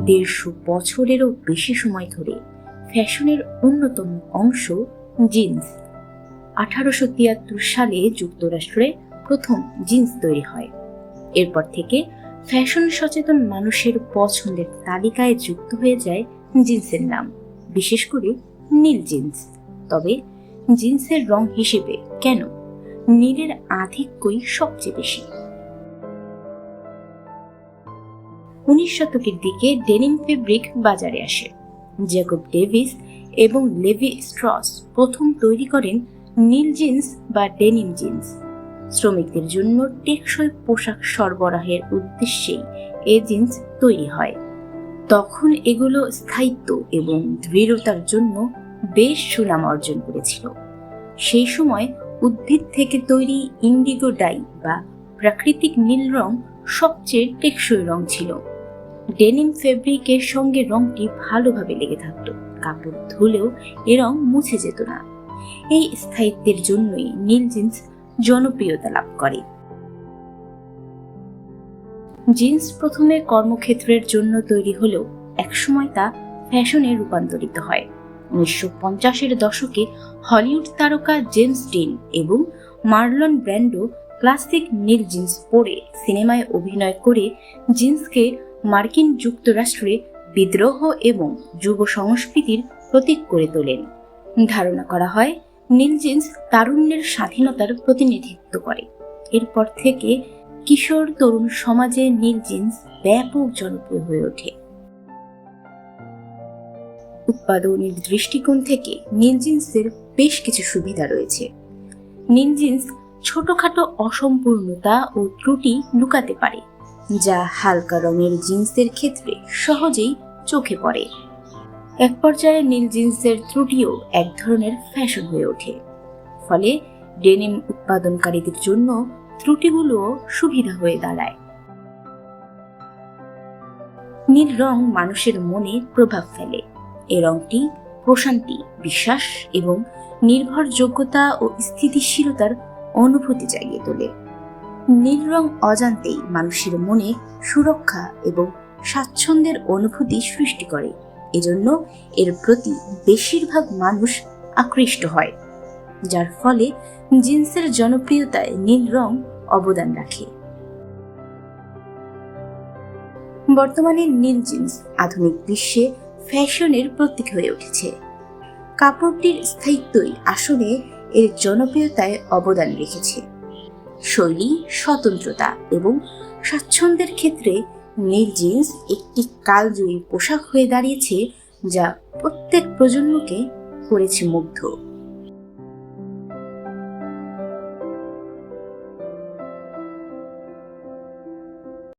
150 বছরেরও বেশি সময় ধরে ফ্যাশনের অন্যতম অংশ জিন্স। 1873 সালে যুক্তরাষ্ট্রে প্রথম জিন্স তৈরি হয়। এরপর থেকে ফ্যাশন সচেতন মানুষের পছন্দের তালিকায় যুক্ত হয়ে যায় জিন্সের নাম, বিশেষ করে নীল জিন্স। তবে জিন্সের রং হিসেবে কেন নীলের আধিক্যই সবচেয়ে বেশি? 19 শতকের দিকে ডেনিম ফেব্রিক বাজারে আসে। জ্যাকব ডেভিস এবং লেভি স্ট্রস প্রথম তৈরি করেন নীল জিন্স বা ডেনিম জিন্স। শ্রমিকদের জন্য টেকসই পোশাক সরবরাহের উদ্দেশ্যেই এই জিন্স তৈরি হয়। তখন এগুলো স্থায়িত্ব এবং দৃঢ়তার জন্য বেশ সুনাম অর্জন করেছিল। সেই সময় উদ্ভিদ থেকে তৈরি ইন্ডিগো ডাই বা প্রাকৃতিক নীল রং সবচেয়ে টেকসই রং ছিল। ডেনিম ফেব্রিকের সঙ্গে রংটি ভালোভাবে লেগে থাকত, কাপড় ধুলেও এ রং মুছে যেত না। এই স্থায়িত্বের জন্যই নীল জিন্স জনপ্রিয়তা লাভ করে। জিন্স প্রথমে কর্মক্ষেত্রের জন্য তৈরি হলেও একসময় তা ফ্যাশনে রূপান্তরিত হয়। 1950-এর দশকে হলিউড তারকা জেমস ডিন এবং মার্লন ব্র্যান্ডো ক্লাসিক নীল জিন্স পরে সিনেমায় অভিনয় করে জিন্সকে মার্কিন যুক্তরাষ্ট্রে বিদ্রোহ এবং যুব সংস্কৃতির প্রতীক করে তোলেন। ধারণা করা হয় নীল জিন্স তারুণ্যের স্বাধীনতার প্রতিনিধিত্ব করে। এরপর থেকে কিশোর তরুণ সমাজে নীল জিন্স ব্যাপক জনপ্রিয় হয়ে ওঠে। উৎপাদনের দৃষ্টিকোণ থেকে নীল জিন্সের বেশ কিছু সুবিধা রয়েছে। নীল জিন্স ছোটখাটো অসম্পূর্ণতা ও ত্রুটি লুকাতে পারে, যা হালকা রঙের জিন্সের ক্ষেত্রে সহজেই চোখে পড়ে। এক পর্যায়ে নীল জিন্সের ত্রুটিও এক ধরনের ফ্যাশন হয়ে ওঠে। ফলে ডেনিম উৎপাদনকারীদের জন্য ত্রুটিগুলোও সুবিধা হয়ে দাঁড়ায়। নীল রং মানুষের মনে প্রভাব ফেলে। এ রংটি প্রশান্তি, বিশ্বাস এবং নির্ভরযোগ্যতা ও স্থিতিশীলতার অনুভূতি জাগিয়ে তোলে। নীল রং অজান্তেই মানুষের মনে সুরক্ষা এবং স্বাচ্ছন্দ্যের অনুভূতি সৃষ্টি করে। এজন্য এর প্রতি বেশিরভাগ মানুষ আকৃষ্ট হয়, যার ফলে জিন্সের জনপ্রিয়তায় নীল রং অবদান রাখে। বর্তমানে নীল জিন্স আধুনিক বিশ্বে ফ্যাশনের প্রতীক হয়ে উঠেছে। কাপড়টির স্থায়িত্বই আসলে এর জনপ্রিয়তায় অবদান রেখেছে। শৈলী, স্বতন্ত্রতা এবং স্বাচ্ছন্দ্যের ক্ষেত্রে নীল জিন্স একটি কালজয়ী পোশাক হয়ে দাঁড়িয়েছে, যা প্রত্যেক প্রজন্মকে করেছে মুগ্ধ।